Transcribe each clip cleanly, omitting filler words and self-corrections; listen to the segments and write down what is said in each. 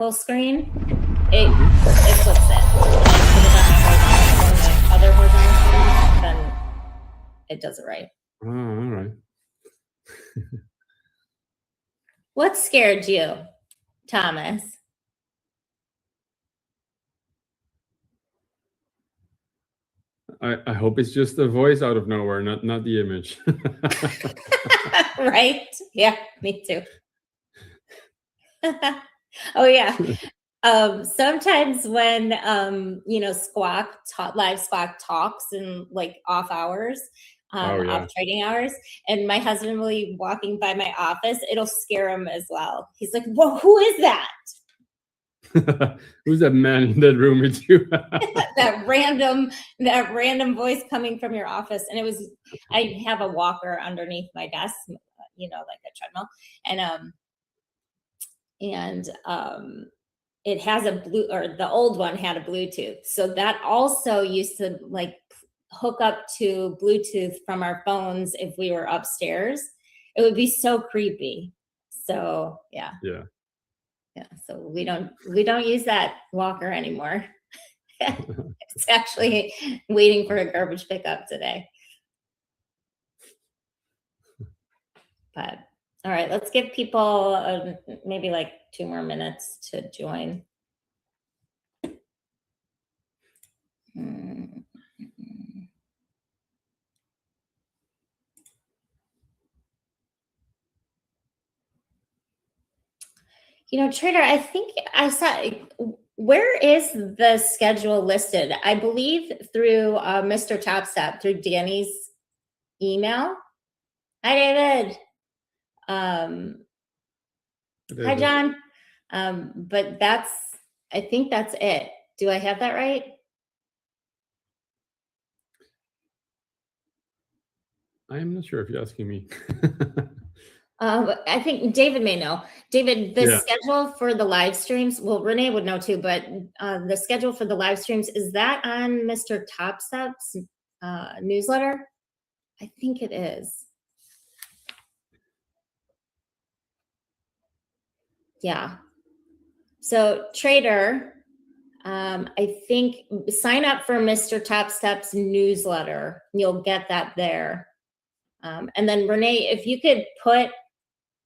full screen, it flips it. When I put it on my other horizontal screen, then it does it right. Oh, all right. What scared you, Thomas? I hope it's just the voice out of nowhere, not the image. Right? Yeah, me too. Oh yeah. Sometimes when live Squawk talks in like off hours, off trading hours, and my husband will be walking by my office, it'll scare him as well. He's like, "Well, who is that?" Who's that man in that room with you? that random voice coming from your office. And I have a walker underneath my desk, like a treadmill, and it has the old one had a Bluetooth, so that also used to like hook up to Bluetooth from our phones if we were upstairs. It would be so creepy. So yeah. So we don't use that walker anymore. It's actually waiting for a garbage pickup today. But all right, let's give people maybe like 2 more minutes to join. Trader, I think I saw, where is the schedule listed? I believe through Mr. Top Step, through Dani's email. Hi, David. Hi, John. But I think that's it. Do I have that right? I'm not sure if you're asking me. I think David may know. David, the schedule for the live streams, well, Renee would know too, but the schedule for the live streams, is that on Mr. Top Step's newsletter? I think it is. Yeah. So trader, I think sign up for Mr. Top Step's newsletter. You'll get that there. And then Renee, if you could put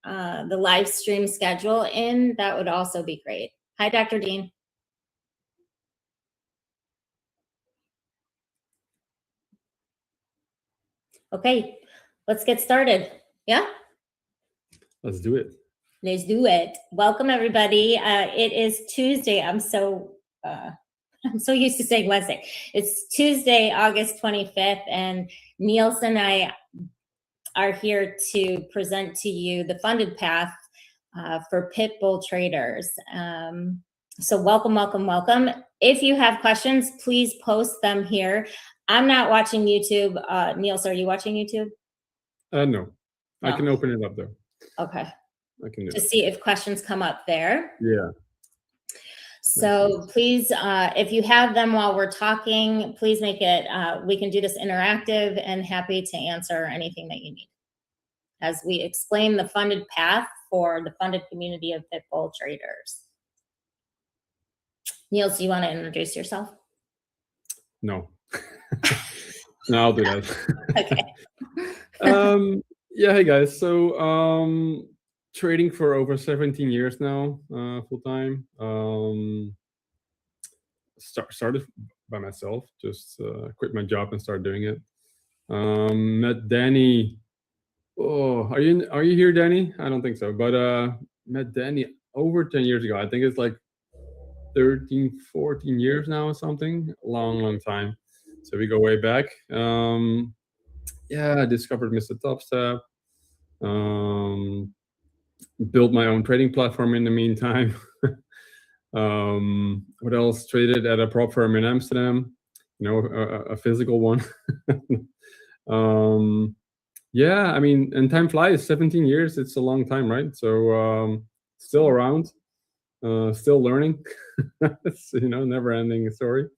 the live stream schedule in, that would also be great. Hi, Dr. Dean. Okay, let's get started. Yeah? Let's do it. Let's do it. Welcome, everybody. It is Tuesday. I'm so used to saying Wednesday. It's Tuesday, August 25th, and Niels and I are here to present to you the funded path for Pitbull Traders. So welcome, welcome, welcome. If you have questions, please post them here. I'm not watching YouTube. Niels, are you watching YouTube? No. I can open it up though. Okay. I can do to see if questions come up there. Yeah. So please, if you have them while we're talking, please make it, we can do this interactive, and happy to answer anything that you need as we explain the funded path for the funded community of Pitbull Traders. Niels, do you want to introduce yourself? No. No, I'll do that. Okay. Yeah, hey guys. So trading for over 17 years now, full time. Started by myself, just quit my job and started doing it. Met Dani. Oh, are you here, Dani? I don't think so, but met Dani over 10 years ago. I think it's like 13, 14 years now or something. Long time. So we go way back. Yeah, I discovered Mr. Top Step. Built my own trading platform in the meantime. What else? Traded at a prop firm in Amsterdam, a physical one. Yeah, I mean, and time flies. 17 years, it's a long time, right? So still around, still learning. It's, never ending story.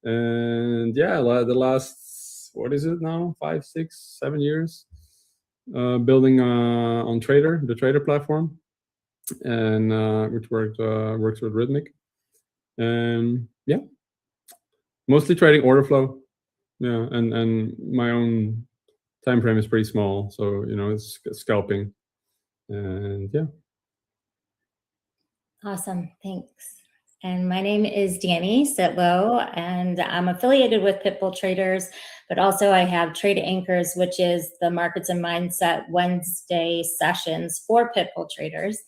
And yeah, the last, what is it now? 5, 6, 7 years, building on the Trader platform. and which works with Rhythmic. And yeah, mostly trading order flow. Yeah, and my own time frame is pretty small, so it's scalping. And yeah. Awesome, thanks. And my name is Dani Sittloh, and I'm affiliated with Pitbull Traders, but also I have Trade Anchors, which is the Markets and Mindset Wednesday sessions for Pitbull Traders.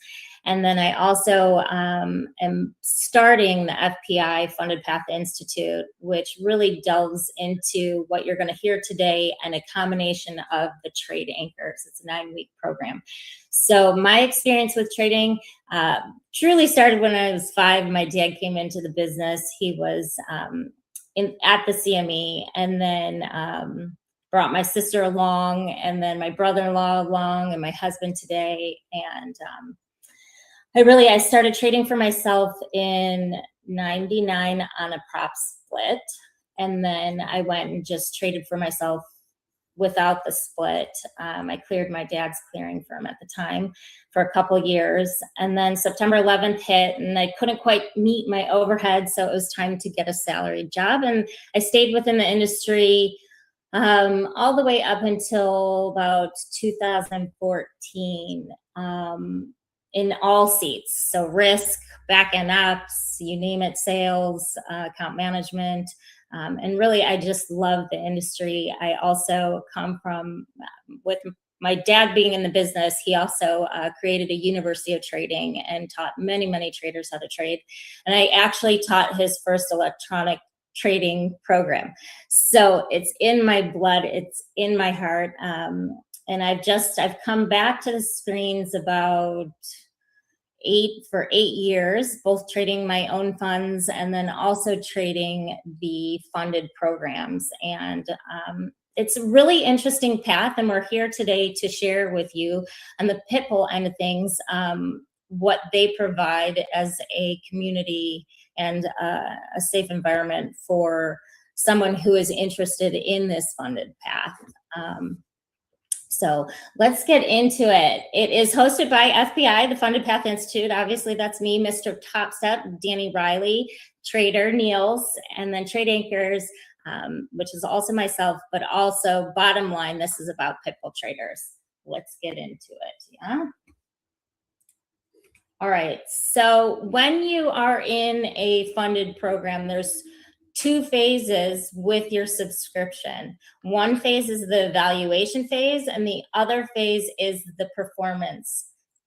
And then I also am starting the FPI Funded Path Institute, which really delves into what you're going to hear today and a combination of the Trade Anchors. It's a 9-week program. So my experience with trading truly started when I was 5. My dad came into the business. He was at the CME, and then brought my sister along, and then my brother-in-law along, and my husband today. And I started trading for myself in '99 on a prop split. And then I went and just traded for myself without the split. I cleared my dad's clearing firm at the time for a couple of years. And then September 11th hit, and I couldn't quite meet my overhead. So it was time to get a salaried job. And I stayed within the industry all the way up until about 2014. In all seats. So risk, back-end ops, you name it, sales, account management. And really, I just love the industry. I also come from, with my dad being in the business, he also created a university of trading and taught many, many traders how to trade. And I actually taught his first electronic trading program. So it's in my blood, it's in my heart. And I've come back to the screens about 8 years, both trading my own funds and then also trading the funded programs. And it's a really interesting path. And we're here today to share with you on the Pitbull end of things, what they provide as a community and a safe environment for someone who is interested in this funded path. So let's get into it. It is hosted by FPI, the Funded Path Institute. Obviously, that's me, Mr. Top Step, Dani Riley, trader Niels, and then Trade Anchors, which is also myself, but also bottom line, this is about Pitbull Traders. Let's get into it, yeah? All right, so when you are in a funded program, there's 2 phases with your subscription. One phase is the evaluation phase, and the other phase is the performance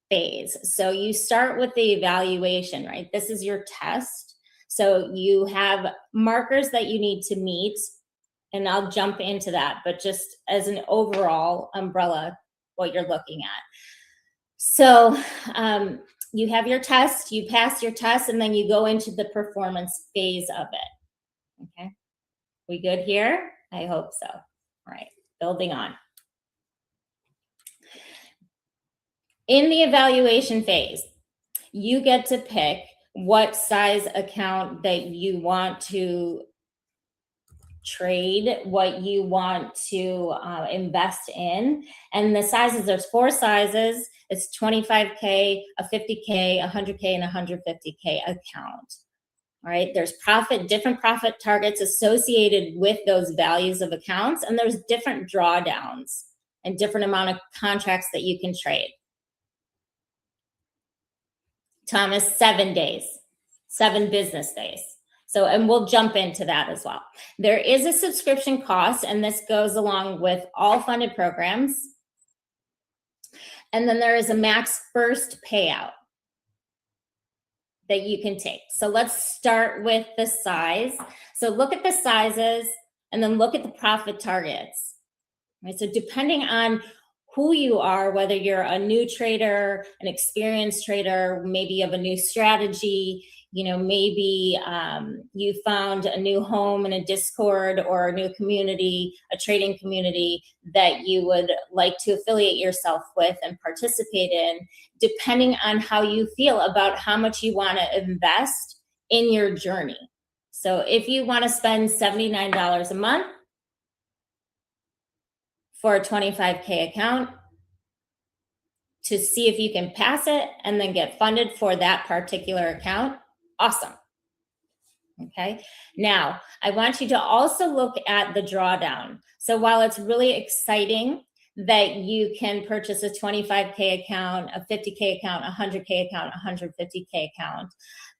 phase. So you start with the evaluation, right? This is your test. So you have markers that you need to meet, and I'll jump into that, but just as an overall umbrella, what you're looking at. So you have your test, you pass your test, and then you go into the performance phase of it. Okay, we good here? I hope so. All right, building on. In the evaluation phase, you get to pick what size account that you want to trade, what you want to invest in. And the sizes, there's 4 sizes. It's 25K, a 50K, 100K, and 150K account. All right, there's different profit targets associated with those values of accounts, and there's different drawdowns and different amount of contracts that you can trade. Time is 7 days, 7 business days. So, and we'll jump into that as well. There is a subscription cost, and this goes along with all funded programs. And then there is a max first payout that you can take. So let's start with the size. So look at the sizes and then look at the profit targets. Right? So depending on who you are, whether you're a new trader, an experienced trader, maybe you have a new strategy, maybe you found a new home in a Discord or a new community, a trading community that you would like to affiliate yourself with and participate in, depending on how you feel about how much you want to invest in your journey. So if you want to spend $79 a month for a 25K account, to see if you can pass it and then get funded for that particular account, awesome. Okay, now I want you to also look at the drawdown. So while it's really exciting that you can purchase a 25K account, a 50K account, a 100K account, a 150K account,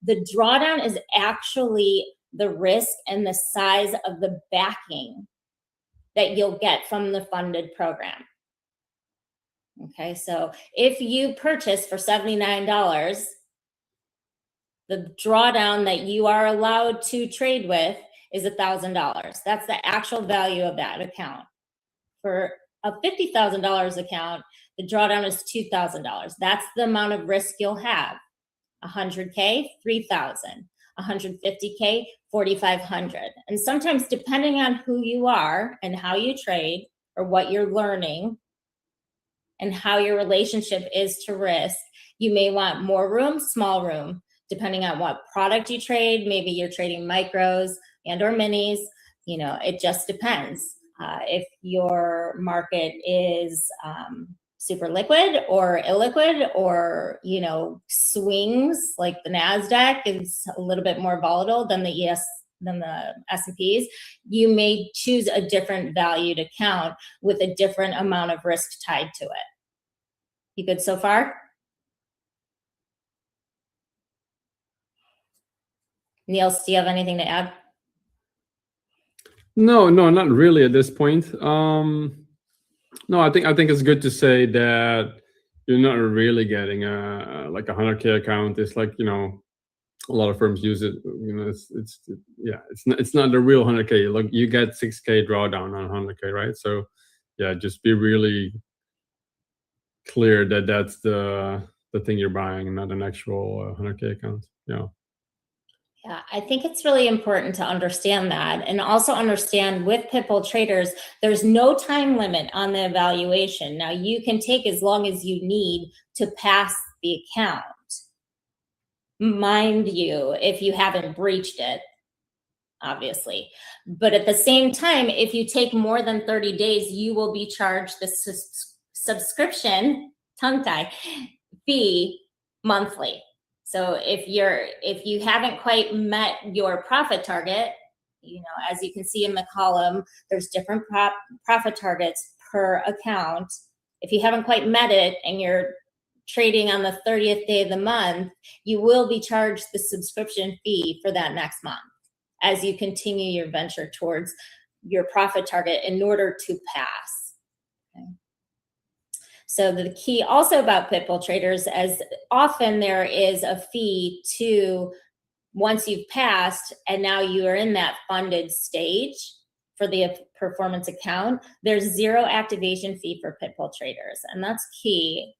the drawdown is actually the risk and the size of the backing that you'll get from the funded program. Okay, so if you purchase for $79, the drawdown that you are allowed to trade with is $1,000. That's the actual value of that account. For a $50,000 account, the drawdown is $2,000. That's the amount of risk you'll have. 100K, $3,000. 150K, $4,500. And sometimes, depending on who you are and how you trade or what you're learning and how your relationship is to risk, you may want more room, small room, depending on what product you trade. Maybe you're trading micros and or minis. You know, it just depends. If your market is super liquid or illiquid, or, you know, swings, like the NASDAQ is a little bit more volatile than the S&Ps, you may choose a different valued account with a different amount of risk tied to it. You good so far? Niels, do you have anything to add? No, not really at this point. No, I think it's good to say that you're not really getting like a 100K account. It's like, you know, a lot of firms use it. You know, it's not the real 100K. Like, you get 6K drawdown on 100K, right? So yeah, just be really clear that that's the thing you're buying, and not an actual 100K account. Yeah. Yeah, I think it's really important to understand that, and also understand with Pitbull Traders, there's no time limit on the evaluation. Now, you can take as long as you need to pass the account. Mind you, if you haven't breached it, obviously. But at the same time, if you take more than 30 days, you will be charged the subscription, tongue tie, fee monthly. So if you haven't quite met your profit target, you know, as you can see in the column, there's different profit targets per account. If you haven't quite met it and you're trading on the 30th day of the month, you will be charged the subscription fee for that next month as you continue your venture towards your profit target in order to pass. Okay. So the key also about Pitbull Traders, as often there is a fee to, once you've passed and now you are in that funded stage for the performance account, there's zero activation fee for Pitbull Traders. And that's key,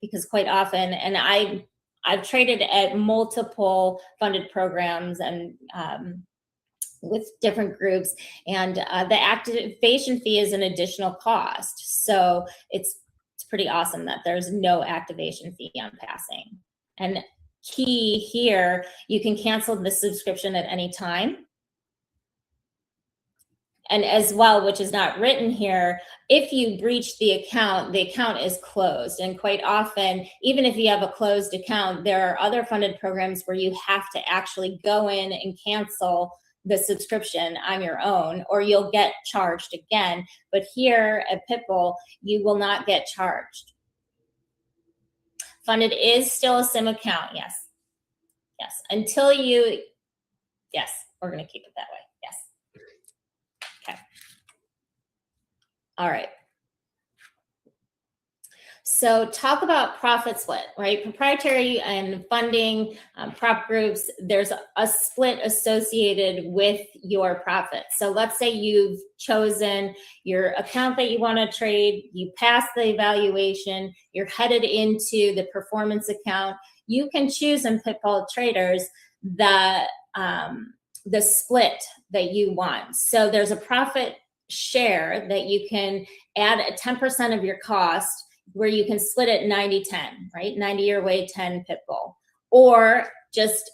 because quite often, and I've traded at multiple funded programs and with different groups, and the activation fee is an additional cost. So it's pretty awesome that there's no activation fee on passing. And key here, you can cancel the subscription at any time. And as well, which is not written here, if you breach the account is closed. And quite often, even if you have a closed account, there are other funded programs where you have to actually go in and cancel the subscription on your own, or you'll get charged again. But here at Pitbull, you will not get charged. Funded is still a SIM account, yes. Yes, until you, yes, we're gonna keep it that way, yes. Okay. All right. So talk about profit split, right? Proprietary and funding, prop groups, there's a split associated with your profit. So let's say you've chosen your account that you want to trade, you pass the evaluation, you're headed into the performance account. You can choose in Pitbull Traders the split that you want. So there's a profit share that you can add at 10% of your cost, where you can split it 90-10, right? 90 your way, 10 Pitbull. Or just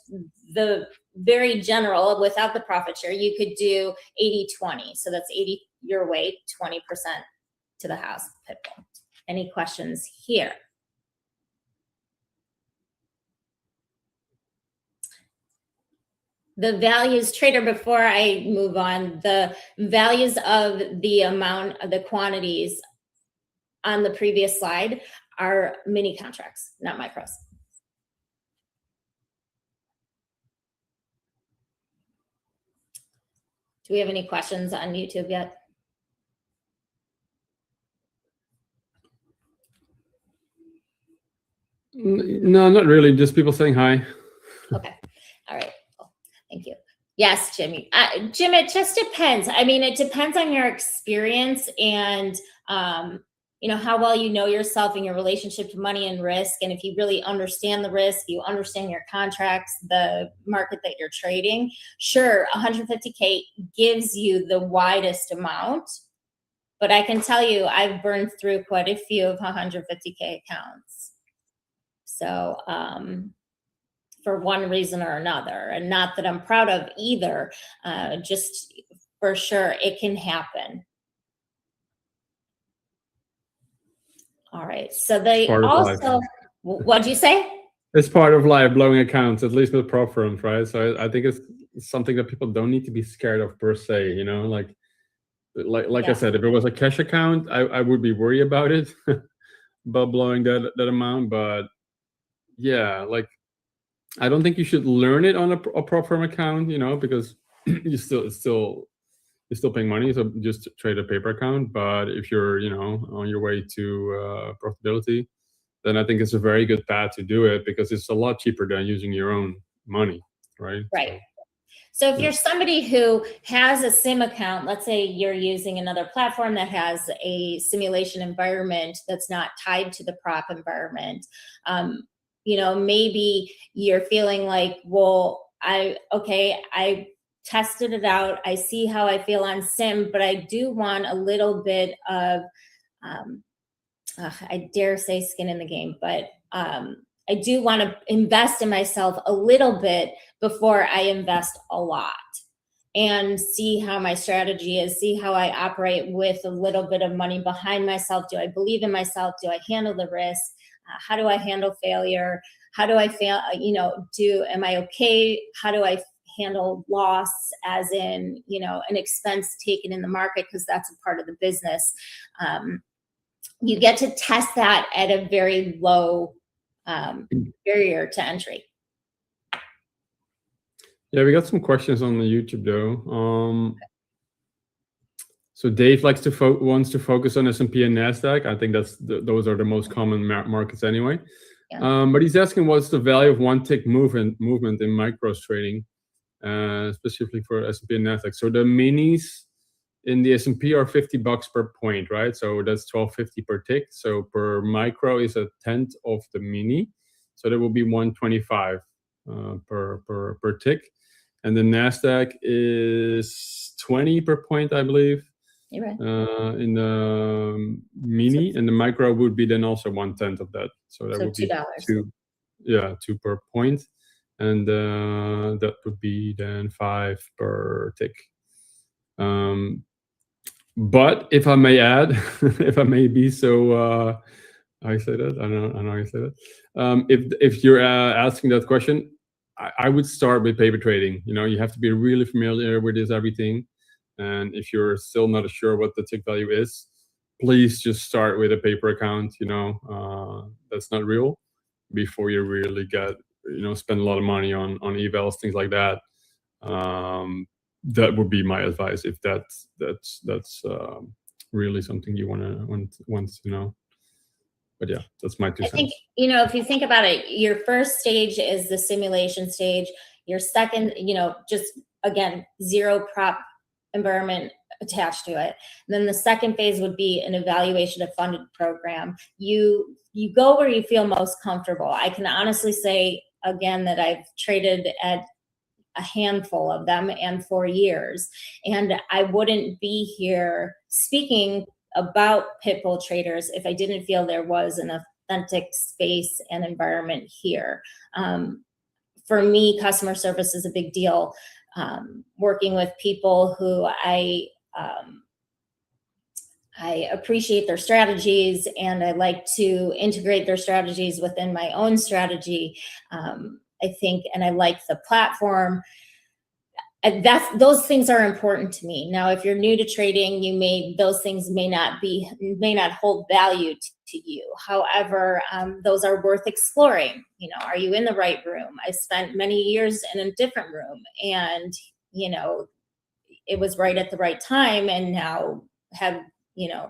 the very general, without the profit share, you could do 80-20. So that's 80 your way, 20% to the house, Pitbull. Any questions here? The values, trader, before I move on, the values of the amount of the quantities on the previous slide are mini contracts, not micros. Do we have any questions on YouTube yet? No, not really. Just people saying hi. Okay. All right. Cool. Thank you. Yes, Jimmy. Jim, it just depends. I mean, it depends on your experience and, you know, how well you know yourself and your relationship to money and risk. And if you really understand the risk, you understand your contracts, the market that you're trading, sure, 150K gives you the widest amount. But I can tell you, I've burned through quite a few of 150K accounts. So, for one reason or another, and not that I'm proud of either, just for sure, it can happen. All right, so they also, what'd you say? It's part of life, blowing accounts, at least with prop firms, right? So I think it's something that people don't need to be scared of per se, you know, like I said, if it was a cash account, I would be worried about it, about blowing that amount, but yeah, like, I don't think you should learn it on a prop firm account, you know, because you're still paying money. So just trade a paper account. But if you're, you know, on your way to profitability, then I think it's a very good path to do it because it's a lot cheaper than using your own money, right? Right. So if you're somebody who has a sim account, let's say you're using another platform that has a simulation environment that's not tied to the prop environment, you know, maybe you're feeling like, well, I tested it out. I see how I feel on sim, but I do want a little bit of, I dare say skin in the game, but I do want to invest in myself a little bit before I invest a lot and see how my strategy is, see how I operate with a little bit of money behind myself. Do I believe in myself? Do I handle the risk? How do I handle failure? How do I fail? You know, am I okay? How do I handle loss, as in, you know, an expense taken in the market, because that's a part of the business. You get to test that at a very low barrier to entry. Yeah, we got some questions on the YouTube though. So Dave wants to focus on S&P and Nasdaq. I think those are the most common markets anyway. Yeah. But he's asking what's the value of one tick movement in micros trading, specifically for S&P and Nasdaq. So the minis in the S&P are $50 per point, right? So that's $12.50 per tick. So per micro is a tenth of the mini, so that will be $125 per tick. And the Nasdaq is 20 per point, I believe. You're right. In the mini, and the micro would be then also 1/10 of that. So that would be $2 per point, and that would be then $5 per tick. But if I may add, if I may be so, I say that, I don't know how you say that. If you're asking that question, I would start with paper trading. You know, you have to be really familiar with everything. And if you're still not sure what the tick value is, please just start with a paper account, you know, that's not real, before you really spend a lot of money on evals, things like that. That would be my advice if that's really something you want to know. But yeah, that's my 2 cents. I think, you know, if you think about it, your first stage is the simulation stage. Your second, you know, just again, zero prop environment attached to it. And then the second phase would be an evaluation of funded program. You go where you feel most comfortable. I can honestly say again that I've traded at a handful of them and for years, and I wouldn't be here speaking about Pitbull Traders if I didn't feel there was an authentic space and environment here. For me, customer service is a big deal. Working with people who I appreciate their strategies, and I like to integrate their strategies within my own strategy. I think, and I like the platform. Those things are important to me. Now, if you're new to trading, those things may not hold value to you. However, those are worth exploring. You know, are you in the right room? I spent many years in a different room, and you know, it was right at the right time, and now have, you know,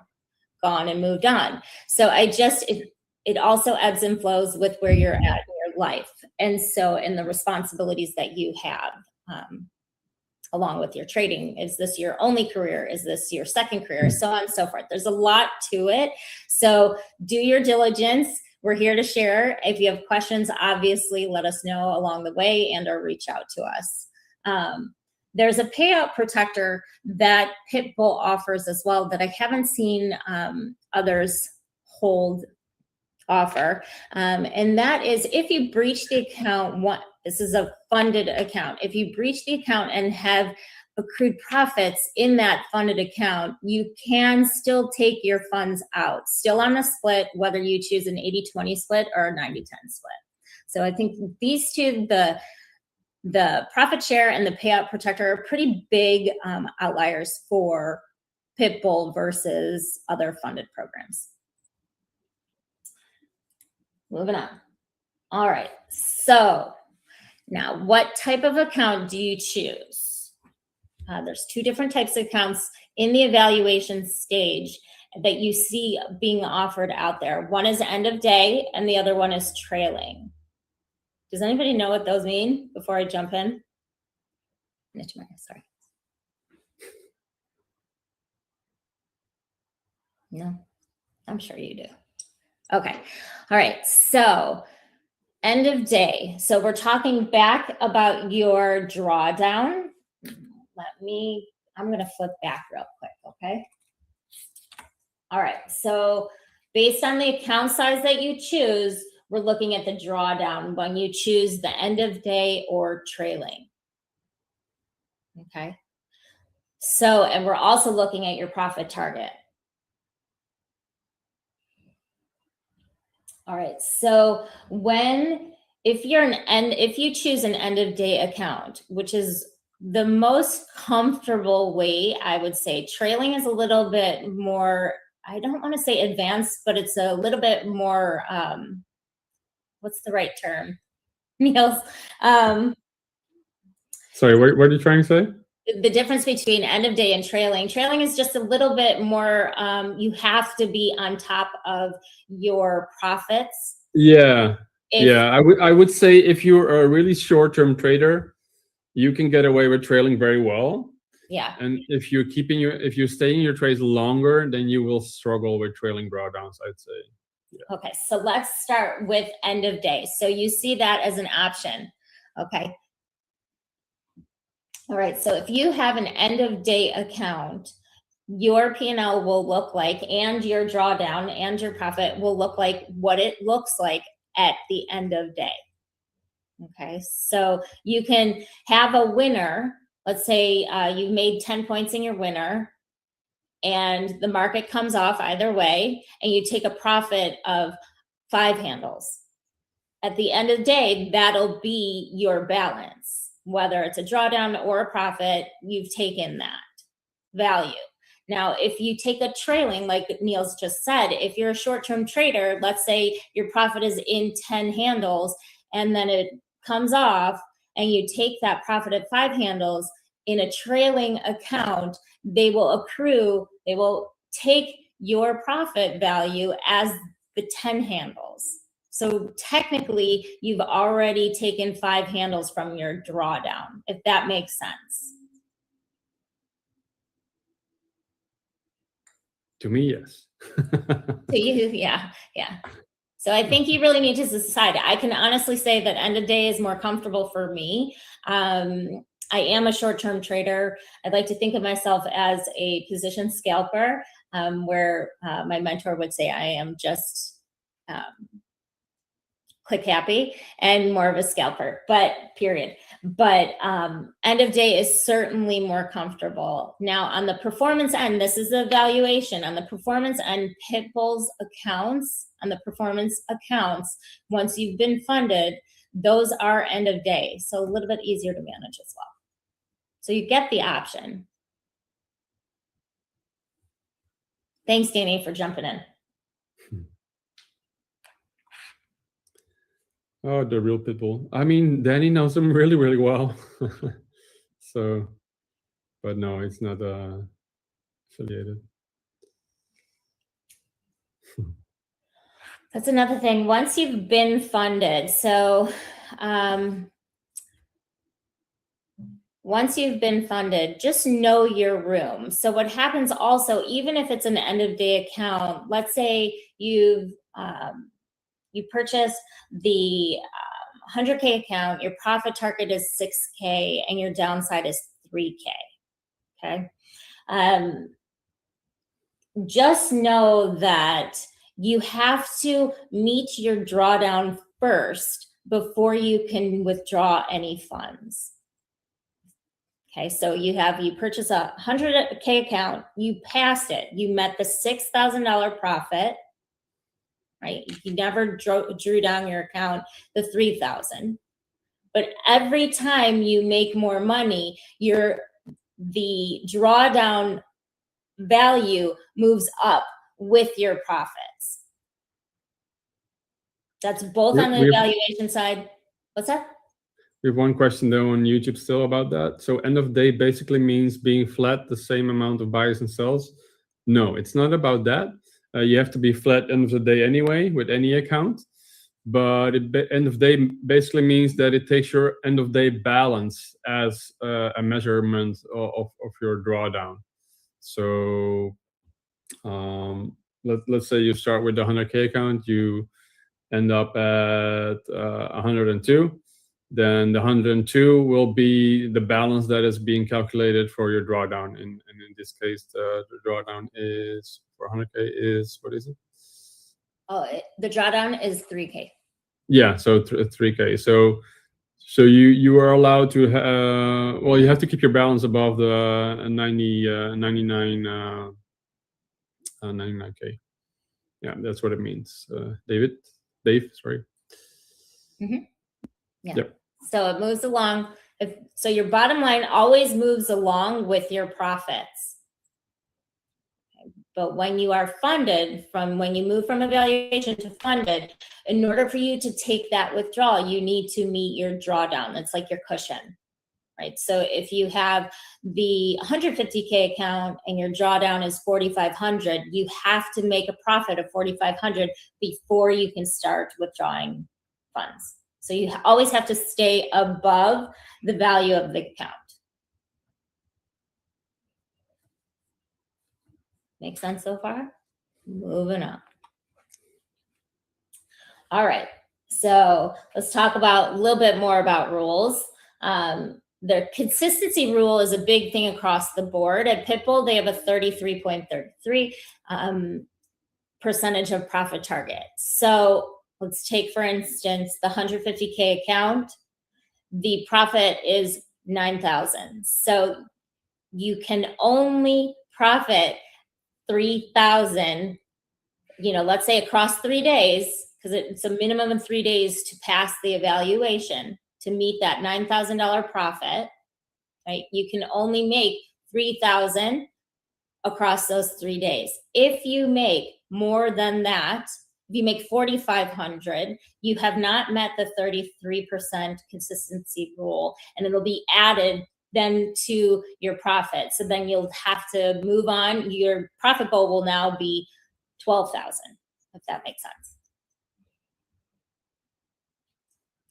gone and moved on. So it also ebbs and flows with where you're at in your life, and the responsibilities that you have. Along with your trading. Is this your only career? Is this your second career? So on and so forth. There's a lot to it. So do your diligence. We're here to share. If you have questions, obviously let us know along the way and or reach out to us. There's a payout protector that Pitbull offers as well that I haven't seen others offer. And that is, if you breach the account, this is a funded account. If you breach the account and have accrued profits in that funded account, you can still take your funds out, still on a split, whether you choose an 80-20 split or a 90-10 split. So I think these two, the profit share and the payout protector, are pretty big outliers for Pitbull versus other funded programs. Moving on. All right. So now, what type of account do you choose? There's two different types of accounts in the evaluation stage that you see being offered out there. One is end of day, and the other one is trailing. Does anybody know what those mean before I jump in? Sorry. No, I'm sure you do. Okay. All right. So end of day. So we're talking back about your drawdown. I'm going to flip back real quick. Okay. All right. So based on the account size that you choose, we're looking at the drawdown when you choose the end of day or trailing. Okay. So, and we're also looking at your profit target. All right. So if you choose an end of day account, which is the most comfortable way, I would say, trailing is a little bit more, I don't want to say advanced, but it's a little bit more, what's the right term? Niels. Sorry, what are you trying to say? The difference between end of day and trailing. Trailing is just a little bit more, you have to be on top of your profits. Yeah. I would say if you're a really short-term trader, you can get away with trailing very well. Yeah. And if you're staying in your trades longer, then you will struggle with trailing drawdowns, I'd say. Yeah. Okay, so let's start with end of day. So you see that as an option. Okay. All right, so if you have an end of day account, your P&L will look like, and your drawdown and your profit will look like what it looks like at the end of day. Okay, so you can have a winner. Let's say you made 10 points in your winner, and the market comes off either way, and you take a profit of 5 handles. At the end of the day, that'll be your balance. Whether it's a drawdown or a profit, you've taken that value. Now, if you take a trailing, like Niels just said, if you're a short-term trader, let's say your profit is in 10 handles, and then it comes off, and you take that profit at 5 handles, in a trailing account, they will take your profit value as the 10 handles. So technically, you've already taken 5 handles from your drawdown, if that makes sense. To me, yes. To you, yeah. So I think you really need to decide. I can honestly say that end of day is more comfortable for me. I am a short-term trader. I'd like to think of myself as a position scalper, where my mentor would say I am just click happy and more of a scalper, but period. But end of day is certainly more comfortable. Now on the performance end, this is the valuation. On the performance end, Pitbull's accounts, on the performance accounts, once you've been funded, those are end of day. So a little bit easier to manage as well. So you get the option. Thanks, Dani, for jumping in. Oh, the real Pitbull. I mean, Dani knows him really, really well. So, but no, it's not affiliated. That's another thing. Once you've been funded, so once you've been funded, just know your room. So what happens also, even if it's an end of day account, let's say you purchased the 100K account, your profit target is 6K and your downside is 3K, okay? Just know that you have to meet your drawdown first before you can withdraw any funds. Okay, so you purchase a 100K account, you passed it, you met the $6,000 profit, right? You never drew down your account the $3,000, but every time you make more money, the drawdown value moves up with your profits. That's both on the valuation side. What's that? We have one question though on YouTube still about that. So end of day basically means being flat, the same amount of buys and sells. No, it's not about that. You have to be flat end of the day anyway with any account. But end of day basically means that it takes your end of day balance as a measurement of your drawdown. So let's say you start with the 100K account, you end up at 102. Then the 102 will be the balance that is being calculated for your drawdown. And in this case, the drawdown is for 100K is, what is it? Oh, the drawdown is 3K. Yeah, so 3K. So you are allowed to, well, you have to keep your balance above the 99K. Yeah, that's what it means. Dave, sorry. Mm-hmm. Yeah. Yep. So it moves along. So your bottom line always moves along with your profits. Okay. But when you are funded, when you move from evaluation to funded, in order for you to take that withdrawal, you need to meet your drawdown. It's like your cushion, right? So if you have the 150K account and your drawdown is 4,500, you have to make a profit of 4,500 before you can start withdrawing funds. So you always have to stay above the value of the account. Make sense so far? Moving on. All right, so let's talk about a little bit more about rules. The consistency rule is a big thing across the board. At Pitbull, they have a 33.33 percentage of profit target. So let's take, for instance, the 150K account. The profit is 9,000. So you can only profit 3,000, let's say across 3 days, because it's a minimum of 3 days to pass the evaluation to meet that $9,000 profit, right? You can only make 3,000 across those 3 days. If you make more than that, if you make 4,500, you have not met the 33% consistency rule, and it'll be added then to your profit. So then you'll have to move on. Your profit goal will now be 12,000, if that makes sense.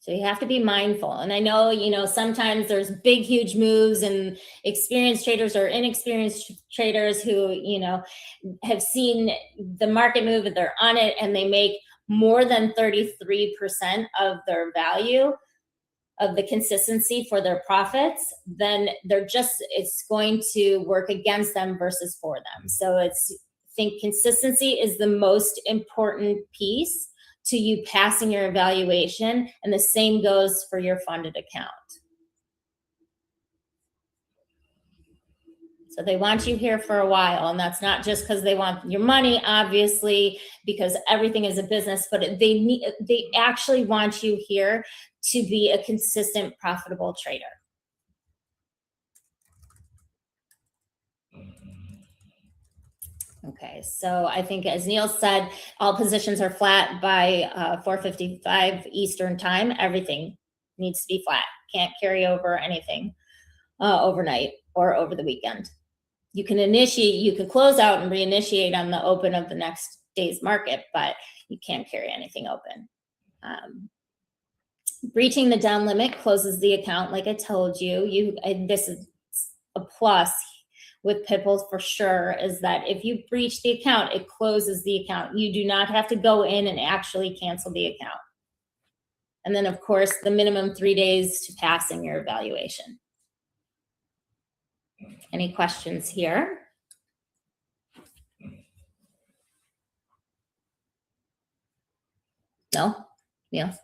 So you have to be mindful. And I know, sometimes there's big, huge moves, and experienced traders or inexperienced traders who, have seen the market move and they're on it and they make more than 33% of their value of the consistency for their profits, then it's going to work against them versus for them. So I think consistency is the most important piece to you passing your evaluation, and the same goes for your funded account. So they want you here for a while, and that's not just because they want your money, obviously, because everything is a business, but they actually want you here to be a consistent, profitable trader. Okay, so I think, as Niels said, all positions are flat by 4:55 Eastern time. Everything needs to be flat. Can't carry over anything overnight or over the weekend. You can initiate, you can close out and reinitiate on the open of the next day's market, but you can't carry anything open. Breaching the down limit closes the account, like I told you. This is a plus with Pitbull for sure, is that if you breach the account, it closes the account. You do not have to go in and actually cancel the account. And then, of course, the minimum 3 days to passing your evaluation. Any questions here? No? Niels?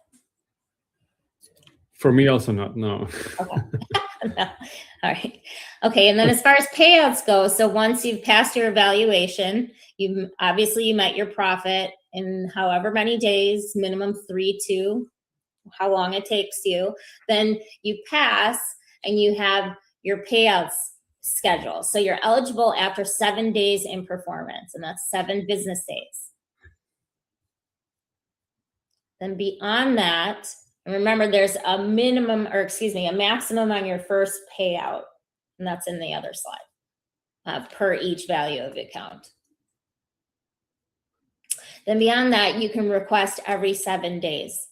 For me, also not. No. Okay. No. All right. Okay. And then as far as payouts go, so once you've passed your evaluation, you met your profit in however many days, minimum 3 to how long it takes you. Then you pass and you have your payouts schedule. So you're eligible after 7 days in performance, and that's 7 business days. Then beyond that, and remember, there's a maximum on your first payout, and that's in the other slide, per each value of the account. Then beyond that, you can request every 7 days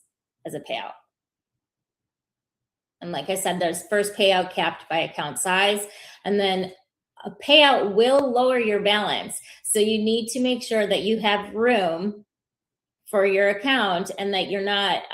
as a payout. And like I said, there's first payout capped by account size, and then a payout will lower your balance. So you need to make sure that you have room for your account, and that you're not,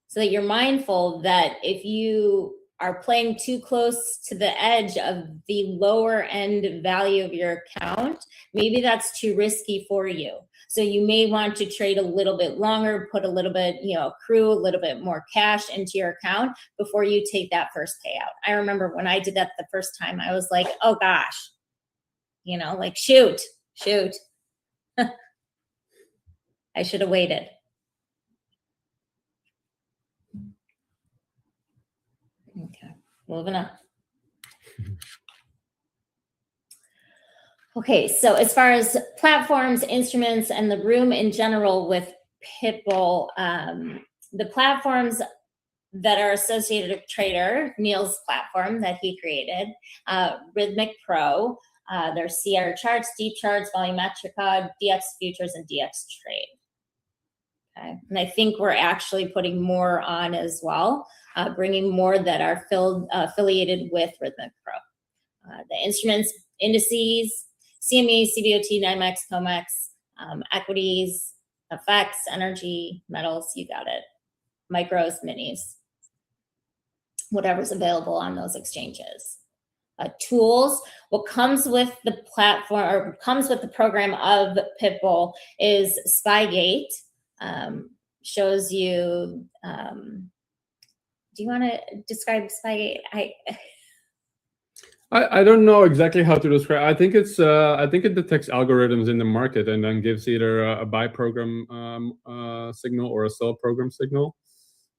so that you're mindful that if you are playing too close to the edge of the lower end value of your account, maybe that's too risky for you. So you may want to trade a little bit longer, put a little bit, accrue a little bit more cash into your account before you take that first payout. I remember when I did that the first time, I was like, oh gosh, like shoot. I should have waited. Okay, moving on. Okay, so as far as platforms, instruments, and the room in general with Pitbull, the platforms that are associated with Trader, Niels' platform that he created, Rhythmic Pro, there's CR charts, deep charts, volumetrica, DX futures, and DX trade. Okay, and I think we're actually putting more on as well, bringing more that are affiliated with Rhythmic Pro. The instruments, indices, CME, CBOT, NYMEX, COMEX, equities, FX, energy, metals, you got it. Micros, minis, whatever's available on those exchanges. Tools, what comes with the platform or comes with the program of Pitbull is Spygate. Shows you, do you want to describe Spygate? I don't know exactly how to describe. I think it detects algorithms in the market and then gives either a buy program signal or a sell program signal.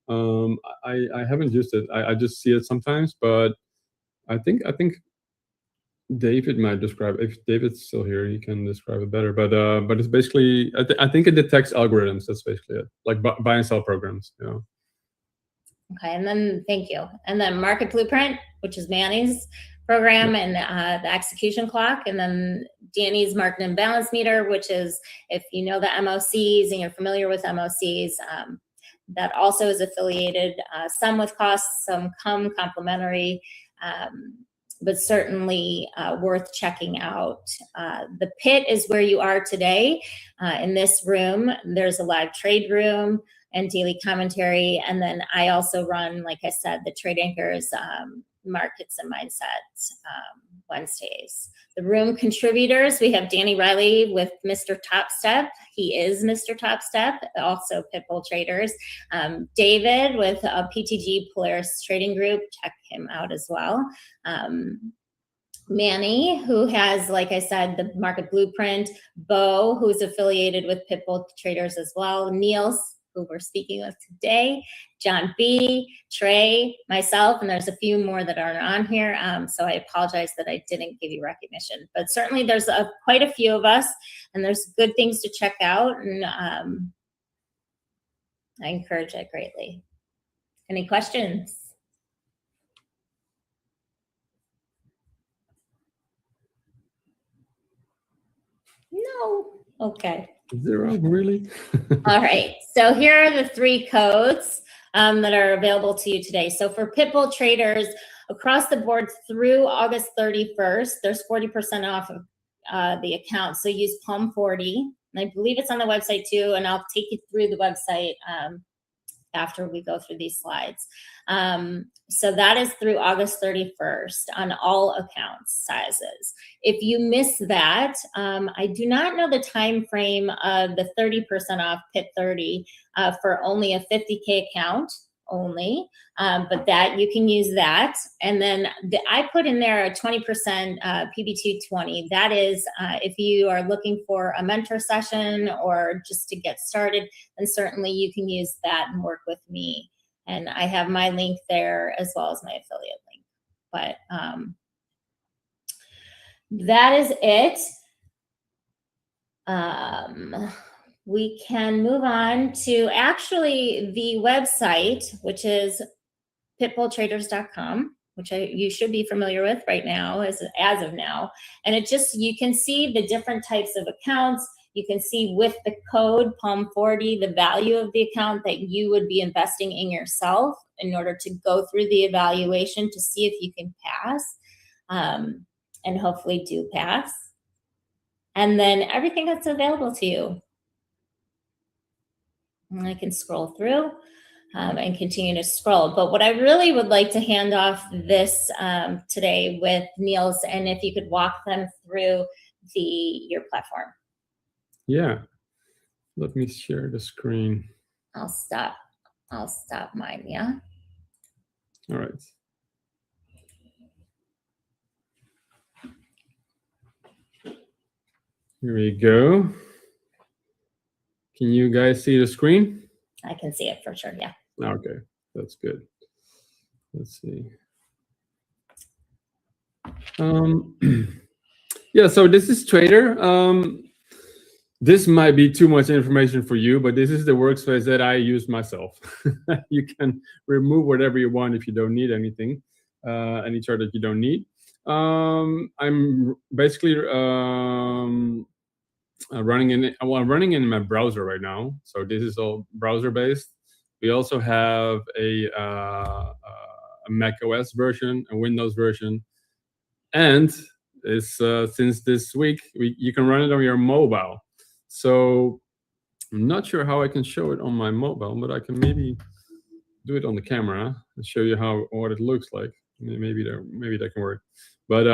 I haven't used it. I just see it sometimes, but I think David might describe. If David's still here, he can describe it better. But it's basically, I think it detects algorithms. That's basically it, like buy and sell programs. Okay, and then thank you. And then Market Blueprint, which is Manny's program, and the execution clock, and then Dani's market imbalance meter, which is, if you know the MOCs and you're familiar with MOCs, that also is affiliated, some with costs, some come complimentary, but certainly worth checking out. The pit is where you are today. In this room, there's a live trade room and daily commentary. And then I also run, like I said, the Trade Anchors Markets and Mindset Wednesdays. The room contributors, we have Dani Riley with Mr. Top Step. He is Mr. Top Step, also Pitbull Traders. David with PTG Polaris Trading Group, check him out as well. Manny, who has, like I said, the Market Blueprint. Bo, who's affiliated with Pitbull Traders as well. Niels, who we're speaking with today. John B, Trey, myself, and there's a few more that aren't on here. So I apologize that I didn't give you recognition. But certainly there's quite a few of us, and there's good things to check out. And I encourage it greatly. Any questions? No. Okay. 0, really? All right. So here are the 3 codes that are available to you today. So for Pitbull Traders, across the board through August 31st, there's 40% off of the account. So use Palm 40. And I believe it's on the website too. And I'll take you through the website after we go through these slides. So that is through August 31st on all account sizes. If you miss that, I do not know the time frame of the 30% off Pit 30 for only a 50K account only, but that you can use that. And then I put in there a 20% PB220. That is if you are looking for a mentor session or just to get started, then certainly you can use that and work with me. And I have my link there as well as my affiliate link. But that is it. We can move on to actually the website, which is pitbulltraders.com, which you should be familiar with right now as of now. And it just, you can see the different types of accounts. You can see with the code PALM40, the value of the account that you would be investing in yourself in order to go through the evaluation to see if you can pass, and hopefully do pass. And then everything that's available to you. And I can scroll through and continue to scroll. But what I really would like to hand off this today with Niels, and if you could walk them through your platform. Yeah, let me share the screen. I'll stop mine, yeah. All right. Here we go. Can you guys see the screen? I can see it for sure, yeah. Okay, that's good. Let's see. Yeah, so this is Trader. This might be too much information for you, but this is the workspace that I use myself. You can remove whatever you want if you don't need anything, any chart that you don't need. I'm basically running in my browser right now. So this is all browser based. We also have a Mac OS version, a Windows version, and since this week you can run it on your mobile. So I'm not sure how I can show it on my mobile, but I can maybe do it on the camera and show you what it looks like. Maybe that can work. But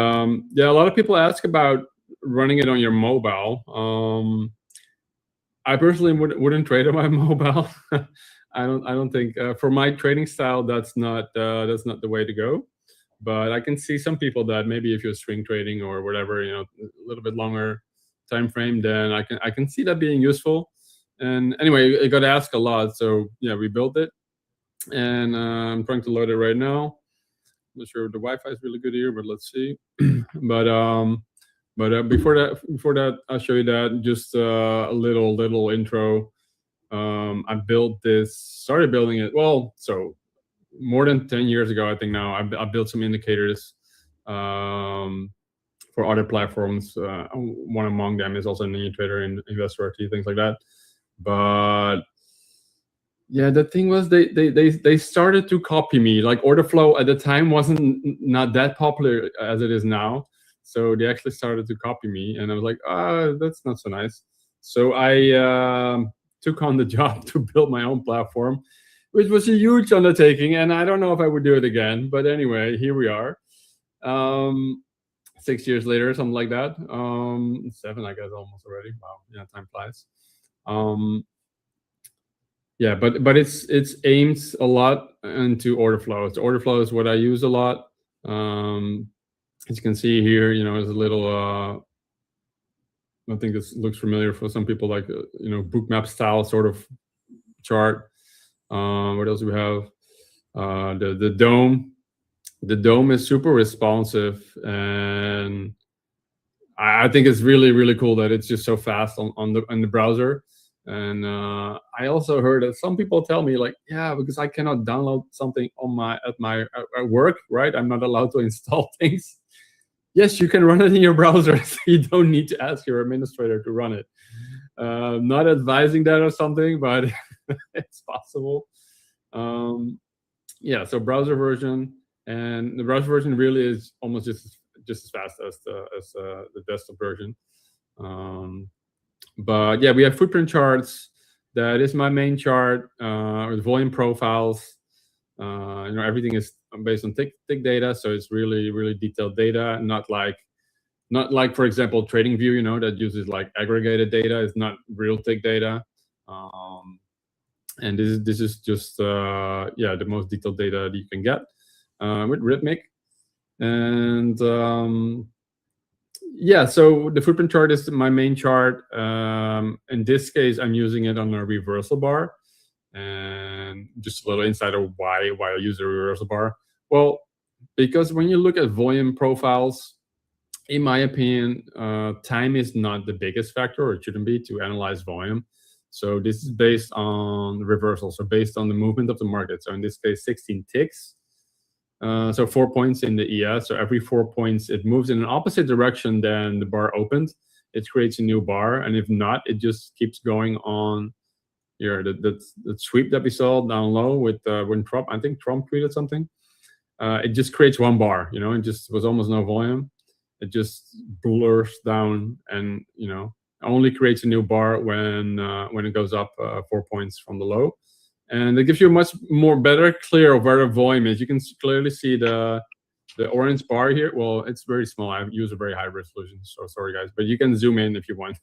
yeah, a lot of people ask about running it on your mobile. I personally wouldn't trade on my mobile. I don't think for my trading style that's not the way to go. But I can see some people that maybe if you're swing trading or whatever, a little bit longer time frame, then I can see that being useful. And anyway, it got asked a lot, so yeah, we built it, and I'm trying to load it right now. I'm not sure if the Wi-Fi is really good here, but let's see. But before that, I'll show you that. Just a little intro. I started building it. Well, so more than 10 years ago, I think now. I built some indicators for other platforms. One among them is also NinjaTrader and InvestorRT, things like that. But yeah, the thing was they started to copy me. Like order flow at the time wasn't not that popular as it is now. So they actually started to copy me, and I was like, that's not so nice. So I took on the job to build my own platform. which was a huge undertaking, and I don't know if I would do it again. But anyway, here we are. 6 years later, something like that. 7, I guess, almost already. Wow, yeah, time flies. Yeah, but it's aimed a lot into order flows. Order flow is what I use a lot. As you can see here, there's a little. I think this looks familiar for some people, like book map style sort of chart. What else do we have? The dome. The dome is super responsive, and I think it's really, really cool that it's just so fast on the browser. And I also heard that some people tell me, like, yeah, because I cannot download something at work, right? I'm not allowed to install things. Yes, you can run it in your browser. So you don't need to ask your administrator to run it. Not advising that or something, but it's possible. Yeah, so browser version, and the browser version really is almost just as fast as the desktop version. But yeah, we have footprint charts. That is my main chart with volume profiles. Everything is based on tick data, so it's really, really detailed data. Not like, for example, TradingView, that uses like aggregated data. It's not real tick data. And this is just the most detailed data that you can get with Rhythmic. And yeah, so the footprint chart is my main chart. In this case, I'm using it on a reversal bar. And just a little insight of why I use a reversal bar. Well, because when you look at volume profiles, in my opinion, time is not the biggest factor, or it shouldn't be, to analyze volume. So this is based on reversal, so based on the movement of the market. So in this case, 16 ticks. So 4 points in the ES. So every 4 points, it moves in an opposite direction than the bar opened. It creates a new bar, and if not, it just keeps going on. Here, the sweep that we saw down low with when Trump, I think Trump tweeted something. It just creates one bar, it just was almost no volume. It just blurs down, and only creates a new bar when it goes up 4 points from the low. And it gives you a much more clear of where the volume is. You can clearly see the orange bar here. Well, it's very small. I use a very high resolution, so sorry guys, but you can zoom in if you want.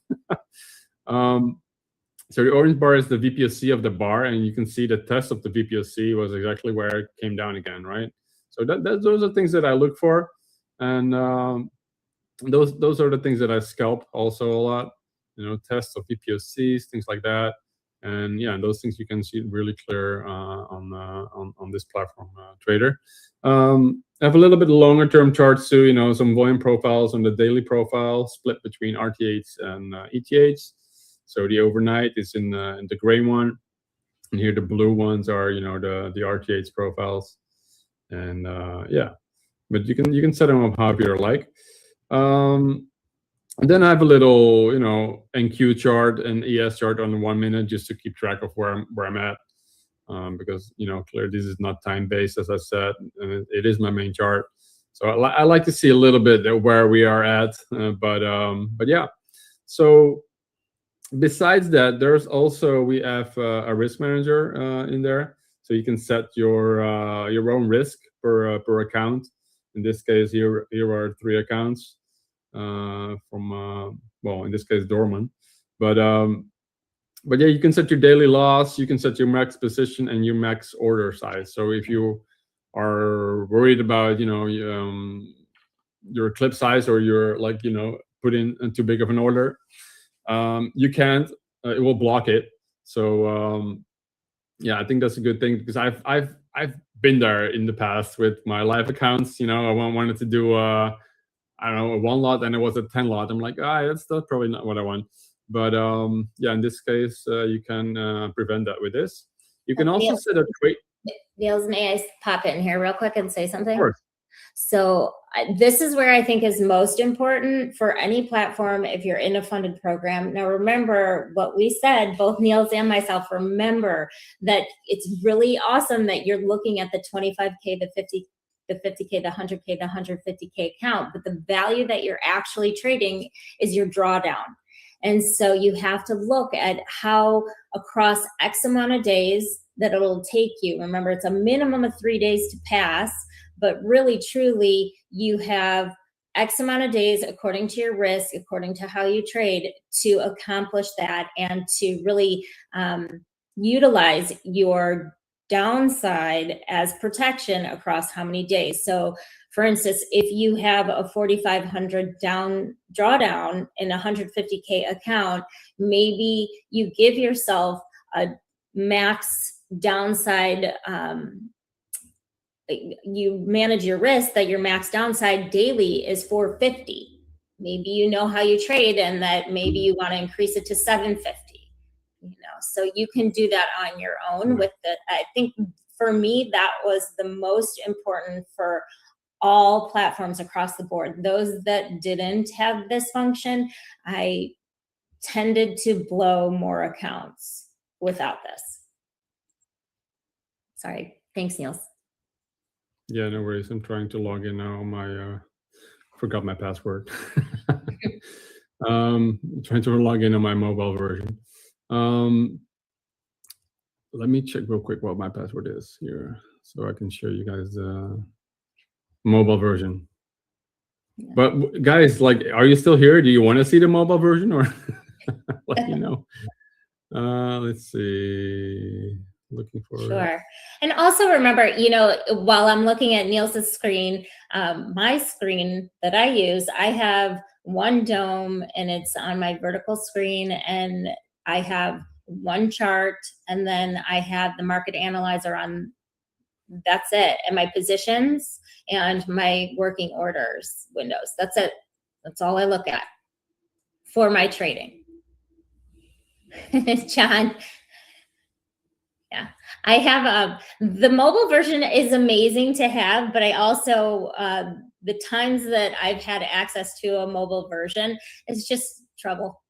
So the orange bar is the VPOC of the bar, and you can see the test of the VPOC was exactly where it came down again, right? So those are things that I look for, and those are the things that I scalp also a lot. Tests of VPOCs, things like that, and yeah, those things you can see really clear on this platform, Trader. I have a little bit longer term charts too. Some volume profiles on the daily profile, split between RTHs and ETHs. So the overnight is in the gray one, and here the blue ones are the RTH profiles, and yeah, but you can set them up however you like. And then I have a little NQ chart and ES chart on the 1 minute, just to keep track of where I'm at, because clearly this is not time based, as I said, and it is my main chart. So I like to see a little bit of where we are at, but yeah. So besides that, there's also, we have a risk manager in there, so you can set your own risk per account. In this case, here are 3 accounts from well, in this case, Dorman. But yeah, you can set your daily loss, you can set your max position and your max order size. So if you are worried about your clip size, or you're like put in too big of an order, you can't. It will block it. So yeah, I think that's a good thing, because I've been there in the past with my live accounts. I wanted to do I don't know, a 1 lot, and it was a 10 lot. I'm like, that's probably not what I want. But yeah, in this case, you can prevent that with this. You can also set a trade. Niels, may I pop in here real quick and say something? Of course. So this is where I think is most important for any platform if you're in a funded program. Now, remember what we said, both Niels and myself, remember that it's really awesome that you're looking at the 25K, the 50K, the 100K, the 150K account, but the value that you're actually trading is your drawdown. And so you have to look at how across X amount of days, that it'll take you. Remember, it's a minimum of 3 days to pass, but really, truly, you have X amount of days according to your risk, according to how you trade, to accomplish that and to really utilize your downside as protection across how many days. So for instance, if you have a 4,500 down drawdown in a 150K account, maybe you give yourself a max downside, you manage your risk that your max downside daily is 450. Maybe you know how you trade and that maybe you want to increase it to 750. So you can do that on your own with the, I think for me, that was the most important for all platforms across the board. Those that didn't have this function, I tended to blow more accounts without this. Sorry. Thanks, Niels. Yeah, no worries. I'm trying to log in now on my, forgot my password. Trying to log in on my mobile version. Let me check real quick what my password is here so I can show you guys the mobile version. Yeah. But guys, like, are you still here? Do you want to see the mobile version or let you know? Let's see. Looking for Sure. And also remember, while I'm looking at Niels' screen, my screen that I use, I have one dome and it's on my vertical screen, and I have one chart, and then I have the market analyzer on. That's it. And my positions and my working orders windows. That's it. That's all I look at for my trading. John. Yeah, I have the mobile version is amazing to have, but I also, the times that I've had access to a mobile version, it's just trouble,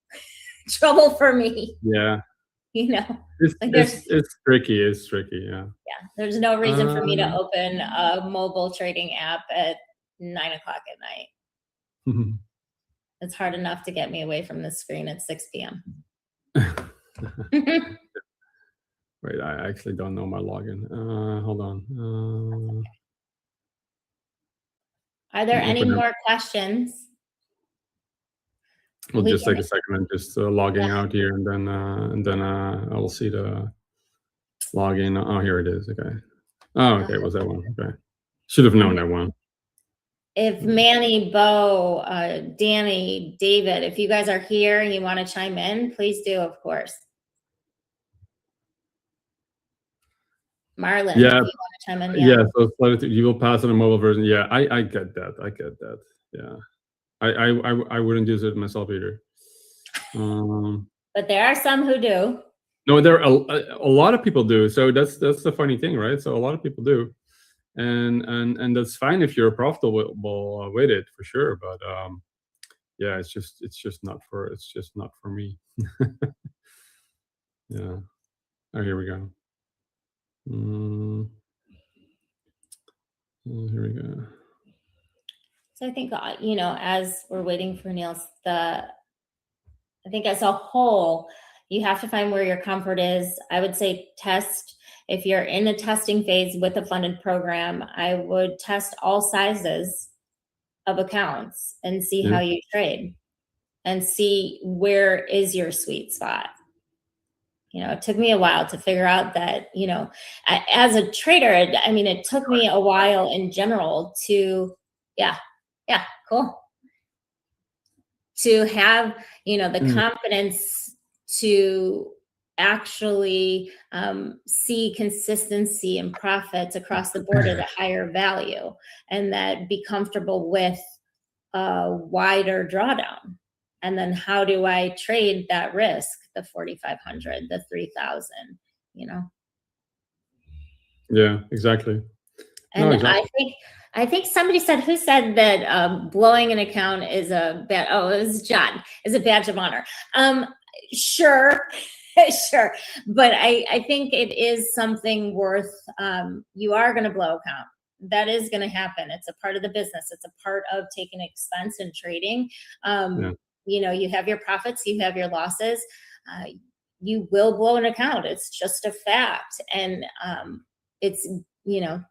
trouble for me. Yeah. It's tricky. It's tricky. Yeah. Yeah. There's no reason for me to open a mobile trading app at 9 o'clock at night. It's hard enough to get me away from the screen at 6 p.m. Wait, I actually don't know my login. Hold on. Are there any more questions? We'll just take a second and just logging out here, and then I'll see the login. Oh, here it is. Okay. Oh, okay. Was that one? Okay. Should have known that one. If Manny, Bo, Dani, David, if you guys are here and you want to chime in, please do, of course. Marlon, yeah, if you want to chime in. Yeah, so you will pass on a mobile version. Yeah, I get that. I get that. Yeah. I wouldn't use it myself either. But there are some who do. No, there are a lot of people do. So that's the funny thing, right? So a lot of people do, and that's fine if you're profitable with it, for sure. But yeah, it's just not for me. Yeah. Oh, here we go. Here we go. So I think, as we're waiting for Niels, I think as a whole, you have to find where your comfort is. I would say test. If you're in the testing phase with a funded program, I would test all sizes of accounts and see how you trade and see where is your sweet spot. It took me a while to figure out that, as a trader, I mean, it took me a while in general to, cool. To have, the confidence to actually see consistency and profits across the board at a higher value, and that be comfortable with a wider drawdown. And then how do I trade that risk, the 4,500, the 3,000, Yeah, exactly. And no, exactly. I think somebody said, who said that blowing an account is a bad, it was John, is a badge of honor. Sure, sure. But I think it is something worth, you are going to blow account. That is going to happen. It's a part of the business. It's a part of taking expense and trading. You have your profits, you have your losses. you will blow an account. It's just a fact. And it's,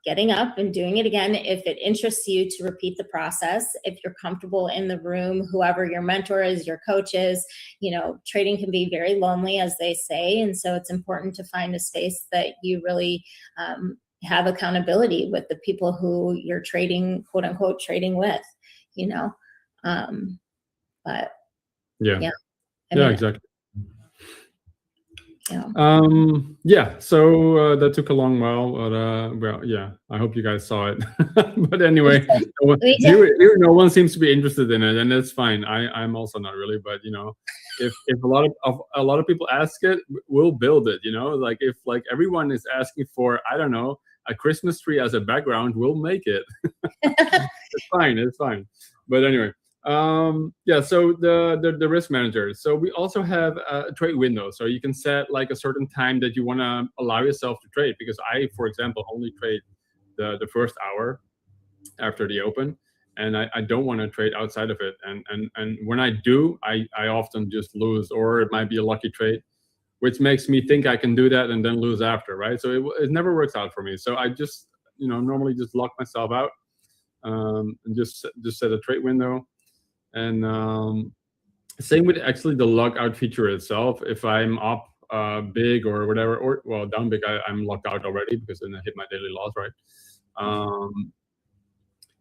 getting up and doing it again. If it interests you to repeat the process, if you're comfortable in the room, whoever your mentor is, your coach is, trading can be very lonely, as they say. And so it's important to find a space that you really have accountability with the people who you're trading, quote unquote, trading with, but yeah, exactly. So that took a long while, but I hope you guys saw it. But anyway, no one seems to be interested in it, and that's fine. I'm also not really, but if a lot of people ask it, we'll build it. Like if everyone is asking for, I don't know, a Christmas tree as a background, we'll make it. It's fine. But anyway. So the risk manager. So we also have a trade window. So you can set like a certain time that you want to allow yourself to trade. Because I, for example, only trade the first hour after the open, and I don't want to trade outside of it. And when I do, I often just lose, or it might be a lucky trade, which makes me think I can do that and then lose after, right? So it never works out for me. So I just normally just lock myself out, and just set a trade window. And same with actually the logout feature itself. If I'm up big or whatever, or down big, I'm locked out already because then I hit my daily loss, right?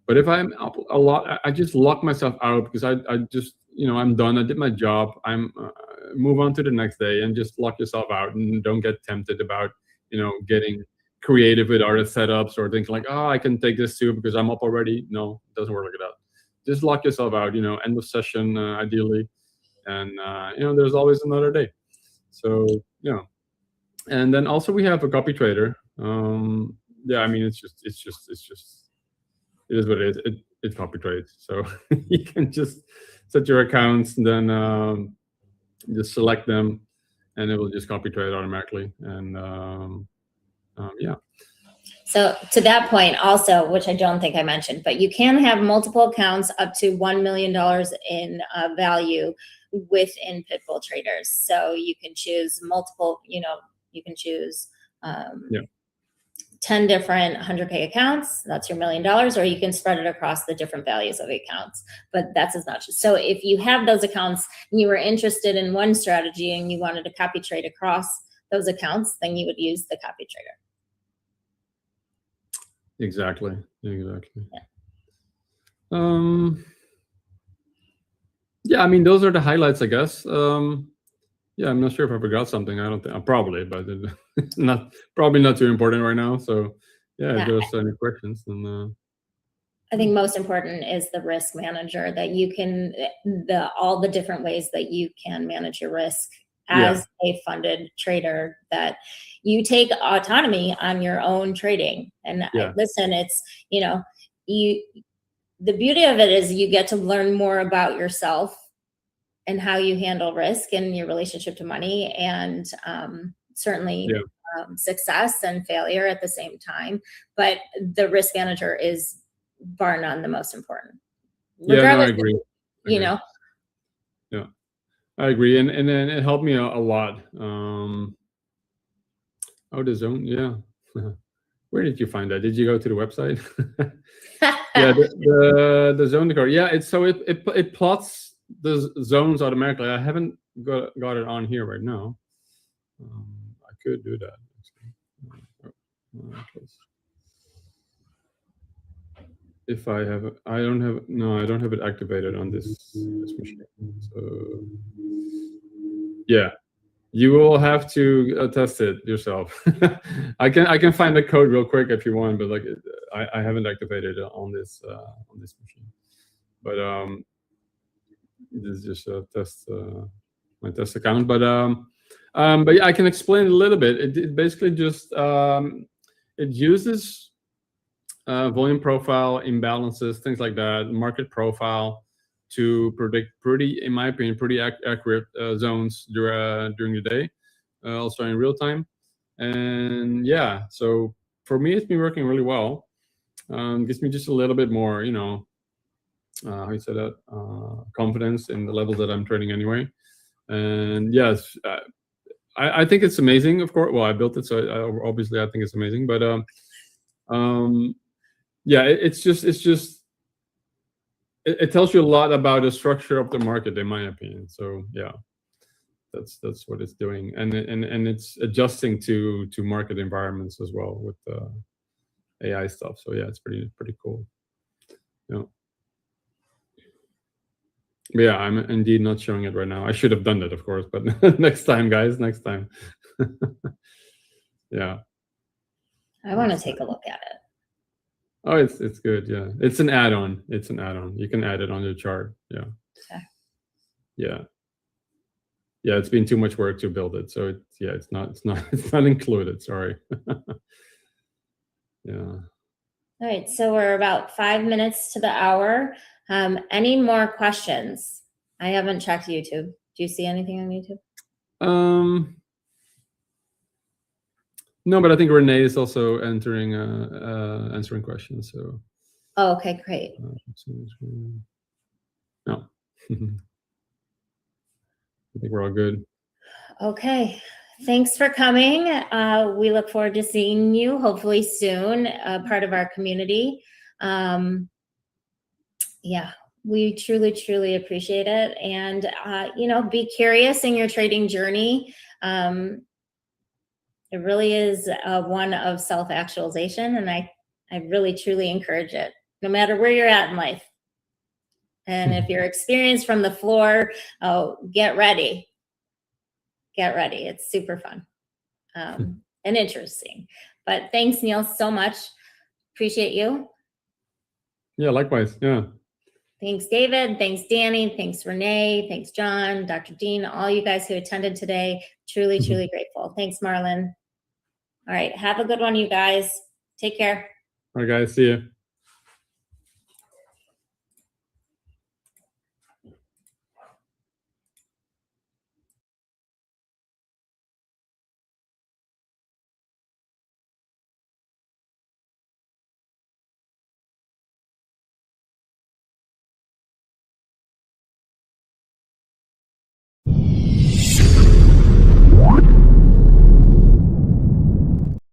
But if I'm up a lot, I just lock myself out because I just I'm done. I did my job. I'm move on to the next day, and just lock yourself out and don't get tempted about getting creative with other setups or thinking like, oh, I can take this too because I'm up already. No, it doesn't work like that. Just lock yourself out, end of session, ideally. And, there's always another day. So, and then also we have a copy trader. It is what it is. It copy trades. So you can just set your accounts and then just select them and it will just copy trade automatically. And So to that point also, which I don't think I mentioned, but you can have multiple accounts up to $1 million in value within Pitbull Traders. So you can choose multiple, you can choose 10 different 100K accounts. That's your $1 million, or you can spread it across the different values of accounts, but that's as much. So if you have those accounts and you were interested in one strategy and you wanted to copy trade across those accounts, then you would use the copy trader. Exactly. Yeah. Those are the highlights, I guess. I'm not sure if I forgot something. I don't think probably, but it's probably not too important right now. So if there's any questions, then I think most important is the risk manager, that you can all the different ways that you can manage your risk as a funded trader, that you take autonomy on your own trading. And listen, it's, the beauty of it is you get to learn more about yourself and how you handle risk and your relationship to money, and certainly success and failure at the same time. But the risk manager is bar none the most important. Regardless, I agree. I agree, and then it helped me a lot. The zone, Where did you find that? Did you go to the website? The zone card. It plots the zones automatically. I haven't got it on here right now. I could do that. If I have it, I don't have it activated on this machine. So you will have to test it yourself. I can find the code real quick if you want, but I haven't activated it on this machine. But this is just a test, my test account. But I can explain a little bit. It basically just it uses volume profile, imbalances, things like that, market profile, to predict in my opinion, pretty accurate zones during the day, also in real time. And so for me, it's been working really well. Gives me just a little bit more, how you say that, confidence in the levels that I'm trading anyway. And I think it's amazing, of course. Well, I built it, so obviously I think it's amazing. But yeah, it tells you a lot about the structure of the market, in my opinion. So yeah, that's what it's doing, and it's adjusting to market environments as well with AI stuff. So yeah, it's pretty cool. Yeah. But yeah, I'm indeed not showing it right now. I should have done that, of course, but next time, guys, next time. Yeah. I want to take a look at it. Oh, it's good. Yeah, it's an add-on. It's an add-on. You can add it on your chart. Yeah. Okay. Yeah. Yeah, it's been too much work to build it, so it's not included. Sorry. Yeah. All right, so we're about 5 minutes to the hour. Any more questions? I haven't checked YouTube. Do you see anything on YouTube? No, but I think Renee is also answering questions. So. Oh, okay, great. No. I think we're all good. Okay, thanks for coming. We look forward to seeing you hopefully soon, part of our community. Yeah, we truly appreciate it. And, be curious in your trading journey. It really is one of self-actualization, and I really truly encourage it, no matter where you're at in life. And if you're experienced from the floor, get ready. Get ready. It's super fun and interesting. But thanks, Niels, so much. Appreciate you. Yeah, likewise. Yeah. Thanks, David. Thanks, Dani. Thanks, Renee. Thanks, John, Dr. Dean, all you guys who attended today. Truly grateful. Thanks, Marlon. All right. Have a good one, you guys. Take care. All right, guys. See you.